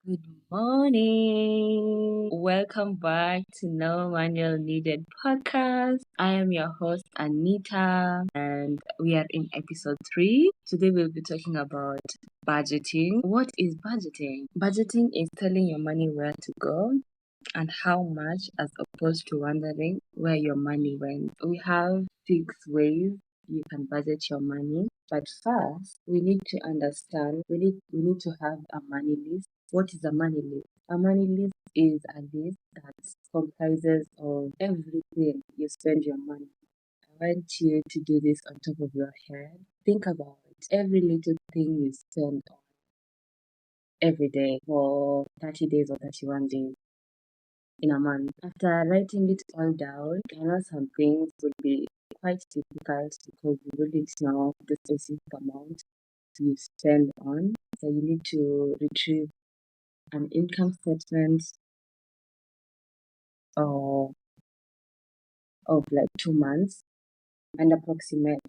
Good morning. Welcome back to No Manual Needed podcast. I am your host, Anita, and we are in episode 3. Today we'll be talking about budgeting. What is budgeting? Budgeting is telling your money where to go and how much, as opposed to wondering where your money went. We have 6 ways you can budget your money. But first, we need to understand, we need to have a money list. What is a money list? A money list is a list that comprises of everything you spend your money. I want you to do this on top of your head. Think about every little thing you spend on every day for 30 days or 31 days in a month. After writing it all down, I know some things would be quite difficult because you wouldn't know the specific amount you spend on. So you need to retrieve an income statement of, of like 2 months and approximate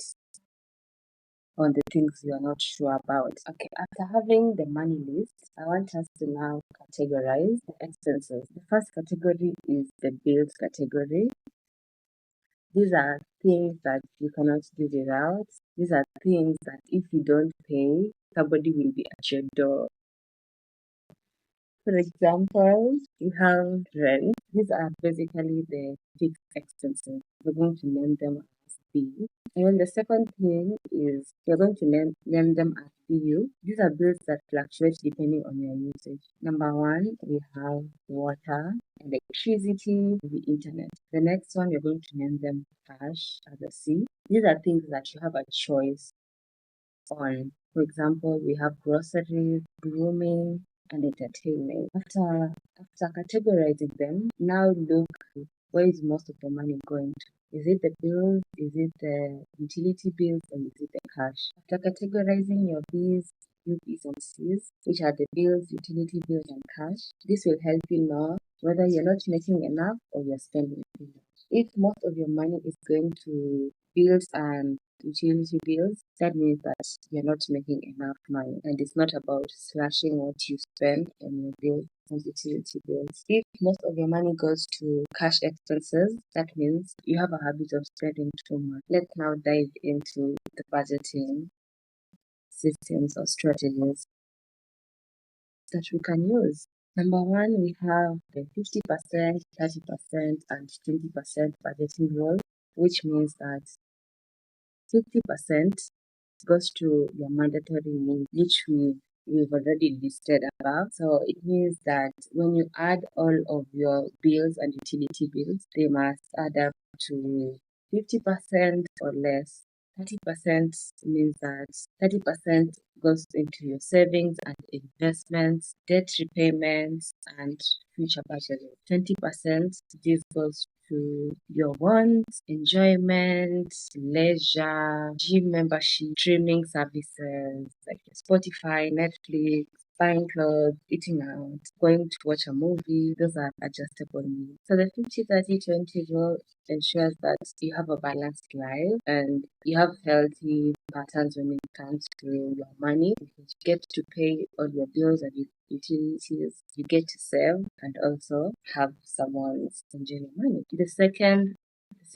on the things you are not sure about. Okay, after having the money list, I want us to now categorize the expenses. The first category is the bills category. These are things that you cannot do without. These are things that if you don't pay, somebody will be at your door. For example, you have rent. These are basically the fixed expenses. We're going to name them as B. And then the second thing is you're going to name them as BU. These are bills that fluctuate depending on your usage. Number 1, we have water, electricity, the internet. The next one, you're going to name them cash as a C. These are things that you have a choice on. For example, we have groceries, grooming, and entertainment. After categorizing them, now look, where is most of the money going to? Is it the bills? Is it the utility bills? Or is it the cash? After categorizing your B's, UPs, and C's, which are the bills, utility bills, and cash, this will help you know whether you're not making enough or you're spending too much. If most of your money is going to bills and utility bills, that means that you're not making enough money, and it's not about slashing what you spend on your bills and utility bills. If most of your money goes to cash expenses, that means you have a habit of spending too much. Let's now dive into the budgeting systems or strategies that we can use. Number 1, we have the 50%, 30%, and 20% budgeting rule, which means that 50% goes to your mandatory needs, which we've already listed above. So it means that when you add all of your bills and utility bills, they must add up to 50% or less. 30% means that 30% goes into your savings and investments, debt repayments, and future budgeting. 20% this goes to your wants, enjoyment, leisure, gym membership, streaming services like Spotify, Netflix, buying clothes, eating out, going to watch a movie. Those are adjustable needs. So the 50-30-20 rule ensures that you have a balanced life and you have healthy patterns when it comes to your money. You get to pay all your bills and utilities, you get to save and also have someone enjoy your money. The second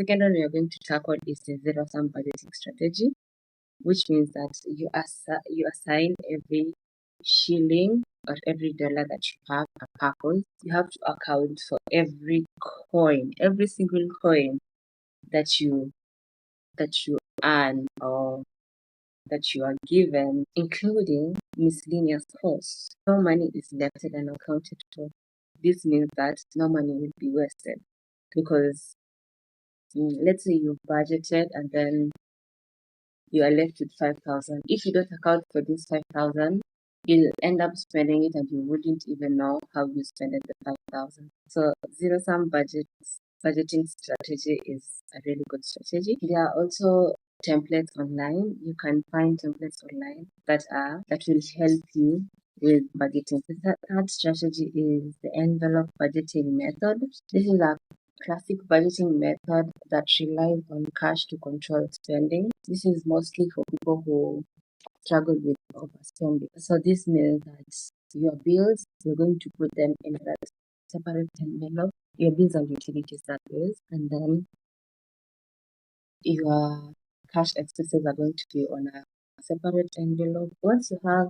one we are going to tackle is the zero-sum budgeting strategy, which means that you assign every shilling or every dollar that you have a purpose. You have to account for every single coin that you earn or that you are given, including miscellaneous costs. No money is left unaccounted for. This means that no money will be wasted because let's say you've budgeted and then you are left with 5,000. If you don't account for this 5,000, you'll end up spending it and you wouldn't even know how you spent the 5,000. So zero-sum budgeting strategy is a really good strategy. There are also templates online. You can find templates online that will help you with budgeting. The third strategy is the envelope budgeting method. This is a classic budgeting method that relies on cash to control spending. This is mostly for people who struggle with overspending. So this means that your bills, you're going to put them in a separate envelope, your bills and utilities, that is, and then your cash expenses are going to be on a separate envelope. Once you have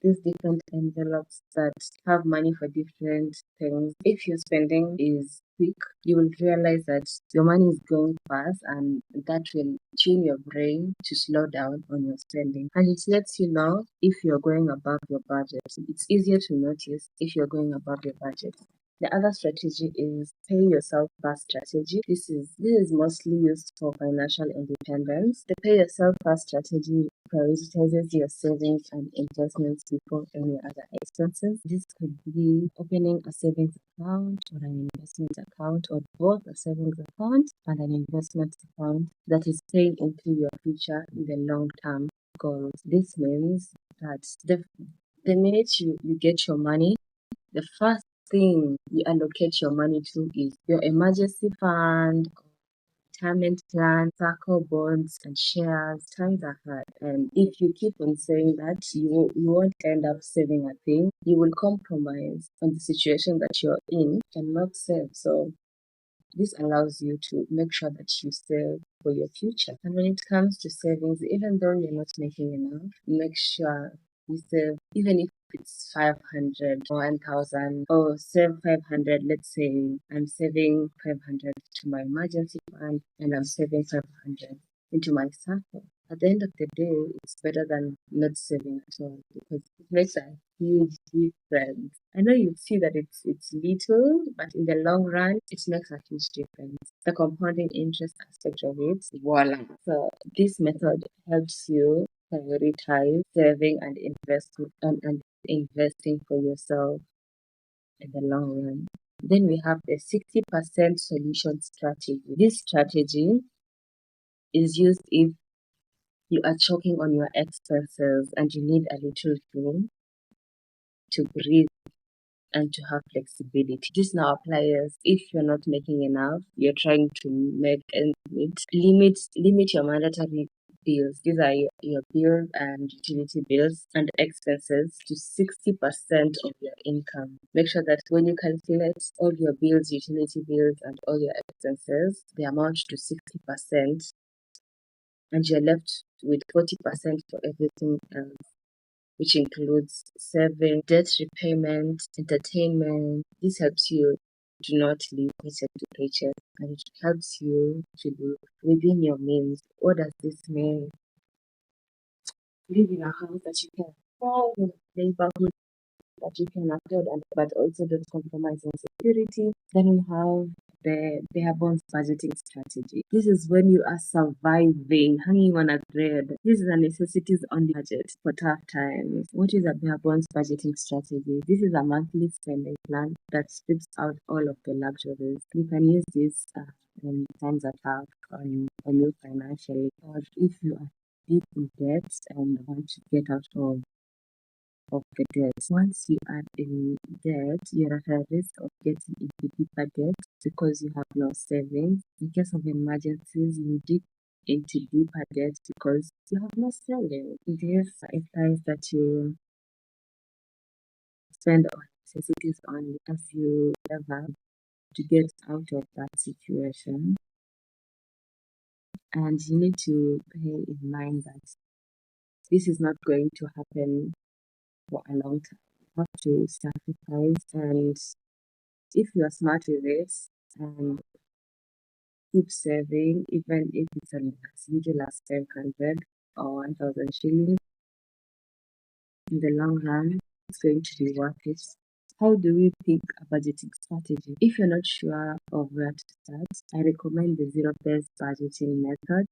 these different envelopes that have money for different things, if your spending is quick, you will realize that your money is going fast, and that will tune your brain to slow down on your spending. And it lets you know if you're going above your budget. It's easier to notice if you're going above your budget. The other strategy is pay yourself first strategy. This is mostly used for financial independence. The pay yourself first strategy prioritizes your savings and investments before any other expenses. This could be opening a savings account or an investment account, or both a savings account and an investment account that is paying into your future in the long term goals. This means that the minute you get your money, the first thing you allocate your money to is your emergency fund, retirement plan, circle bonds, and shares. Times are hard, and if you keep on saying that, you won't end up saving a thing. You will compromise on the situation that you're in and not save. So this allows you to make sure that you save for your future. And when it comes to savings, even though you're not making enough, make sure you save, even if it's 500 or 1,000, or save 500. Let's say I'm saving 500 to my emergency fund and I'm saving 500 into my circle. At the end of the day, it's better than not saving at all, because it makes a huge difference. I know you see that it's little, but in the long run, it makes a huge difference. The compounding interest aspect of it, voila. So this method helps you prioritize saving and investing for yourself in the long run. Then we have the 60% solution strategy. This strategy is used if you are choking on your expenses and you need a little room to breathe and to have flexibility. This now applies if you're not making enough, you're trying to make ends meet. Limit your mandatory bills. These are your bills and utility bills and expenses to 60% of your income. Make sure that when you calculate all your bills, utility bills, and all your expenses, they amount to 60%, and you're left with 40% for everything else, which includes saving, debt repayment, entertainment. This helps you do not live paycheck to paycheck, and it helps you to live within your means. What does this mean? Live in a house that you can afford, in a neighborhood that you can afford, but also don't compromise on security. Then we have the bare bones budgeting strategy. This is when you are surviving, hanging on a thread. This is a necessities only budget for tough times. What is a bare bones budgeting strategy? This is a monthly spending plan that strips out all of the luxuries. You can use this when times are tough on you financially, or if you are deep in debt and want to get out of the debt. Once you are in debt, you're at a risk of getting into deeper debt because you have no savings. In case of emergencies, you dip into deeper debt because you have no savings. This implies that you spend on necessities only as you ever to get out of that situation. And you need to bear in mind that this is not going to happen for a long time. You have to sacrifice, and if you are smart with this and keep saving, even if it's as little as 500 or 1,000 shillings, in the long run, it's going to be worth it. How do we pick a budgeting strategy? If you're not sure of where to start, I recommend the zero-based budgeting method,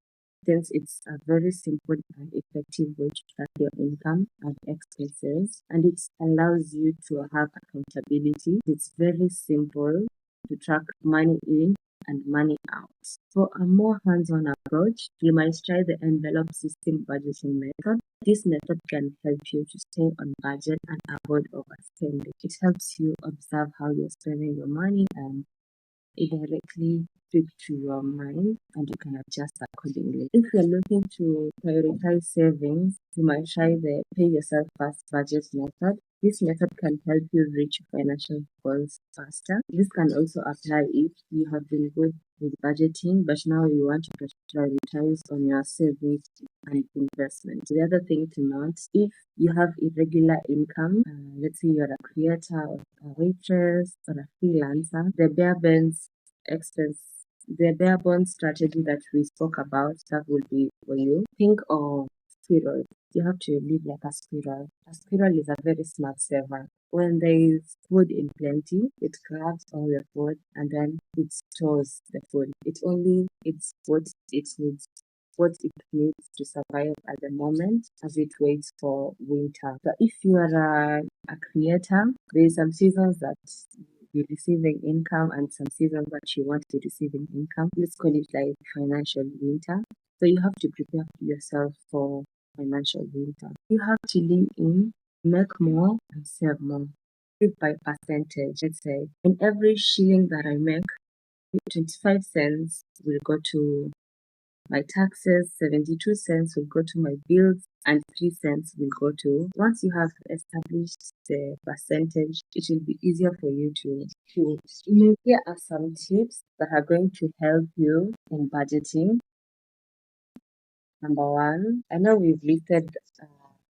since it's a very simple and effective way to track your income and expenses, and it allows you to have accountability. It's very simple to track money in and money out. For a more hands-on approach, you might try the envelope system budgeting method. This method can help you to stay on budget and avoid overspending. It helps you observe how you're spending your money and indirectly speak to your mind and you can adjust accordingly. If you're looking to prioritize savings, you might try the pay yourself first budget method. This method can help you reach financial goals faster. This can also apply if you have been good with budgeting, but now you want to prioritize on your savings and investment. The other thing to note, if you have irregular income, let's say you're a creator or a waitress or a freelancer, expense the bare bones strategy that we spoke about, that will be for you. Think of spiral. You have to live like a spiral. A spiral is a very smart saver. When there is food in plenty, it grabs all the food and then it stores the food. It only eats what it needs to survive at the moment as it waits for winter. So if you are a creator, there is some seasons that you're receiving income and some seasons that you want to be receiving income. Let's call it like financial winter. So you have to prepare yourself for financial winter. You have to lean in, make more, and save more. Live by percentage. Let's say in every shilling that I make, 25 cents will go to my taxes, 72 cents will go to my bills, and 3 cents will go to. Once you have established the percentage, it will be easier for you to. Here are some tips that are going to help you in budgeting. Number one, I know we've listed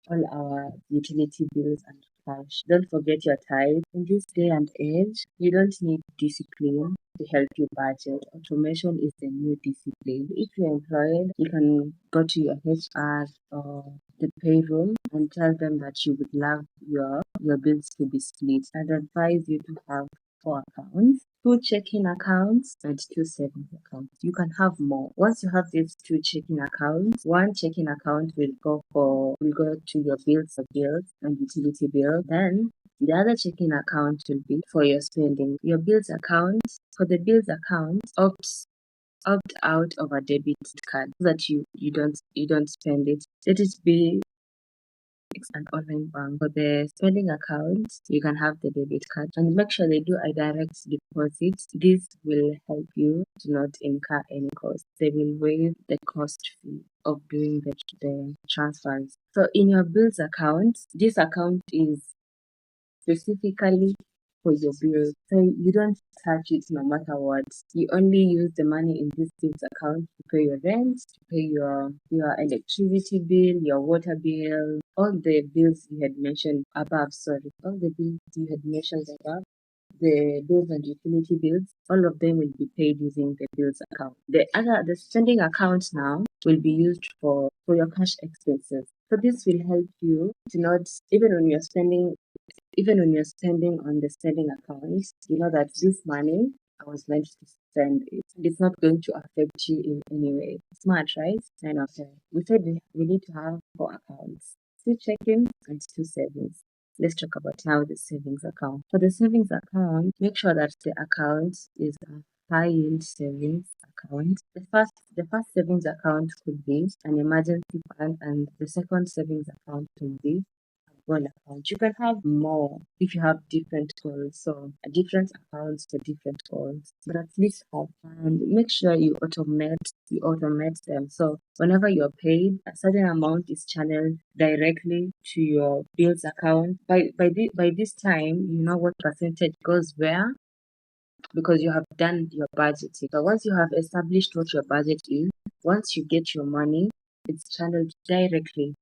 all our utility bills and cash. Don't forget your tithe. In this day and age, you don't need discipline to help you budget. Automation is the new discipline. If you're employed, you can go to your HR or the payroll and tell them that you would love your bills to be split. I'd advise you to have 4 accounts, 2 checking accounts and 2 savings accounts. You can have more. Once you have these 2 checking accounts, one checking account will go to your bills and utility bills. Then the other checking account will be for your spending. Your bills account, for the bills account, opt out of a debit card so that you don't spend it. Let it be an online bank. For the spending account, you can have the debit card and make sure they do a direct deposit. This will help you to not incur any cost. They will waive the cost fee of doing the transfers. So in your bills account, this account is specifically for your bills. So you don't touch it no matter what. You only use the money in this bills account to pay your rent, to pay your electricity bill, your water bill, all the bills you had mentioned above, all the bills you had mentioned above, the bills and utility bills, all of them will be paid using the bills account. The spending account now will be used for your cash expenses. So this will help you to not, even when you're spending on the spending account, you know that this money I was meant to spend it. It's not going to affect you in any way. Smart, right? And okay. We said we need to have 4 accounts, 2 checking and 2 savings. Let's talk about now the savings account. For the savings account, make sure that the account is a high yield savings account. The first savings account could be an emergency fund, and the second savings account could be one account. You can have more if you have different goals. So different accounts for different goals. But at least have, and make sure you automate them. So whenever you're paid, a certain amount is channeled directly to your bills account. By this time, you know what percentage goes where because you have done your budgeting. So once you have established what your budget is, once you get your money, it's channeled directly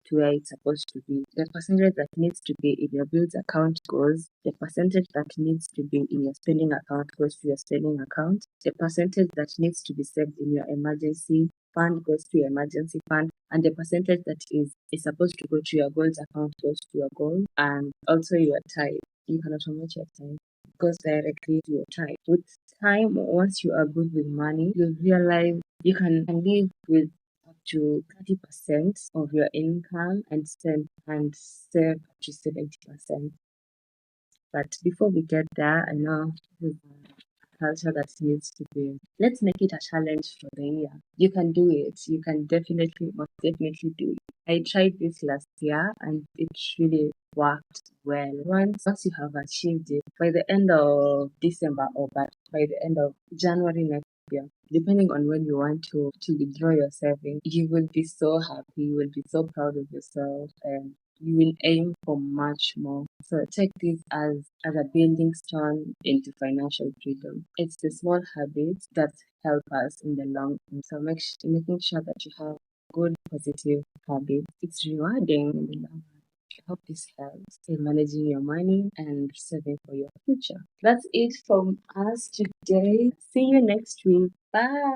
to where it's supposed to be. The percentage that needs to be in your bills account goes. The percentage that needs to be in your spending account goes to your spending account. The percentage that needs to be saved in your emergency fund goes to your emergency fund. And the percentage that is supposed to go to your goals account goes to your goal. And also your tithe. You can automate your tithe. It goes directly to your tithe. With time, once you are good with money, you'll realize you can live with up to 30% of your income and save up to 70%. But before we get there, I know this is a culture that needs to be. Let's make it a challenge for the year. You can do it. You can most definitely do it. I tried this last year and it really worked well. Once you have achieved it, by the end of December or by the end of January next happier. Depending on when you want to withdraw your savings, you will be so happy, you will be so proud of yourself, and you will aim for much more. So take this as a building stone into financial freedom. It's the small habits that help us in the long run. So making sure that you have good positive habits. It's rewarding in the long run. I hope this helps in managing your money and saving for your future. That's it from us today. See you next week. Bye.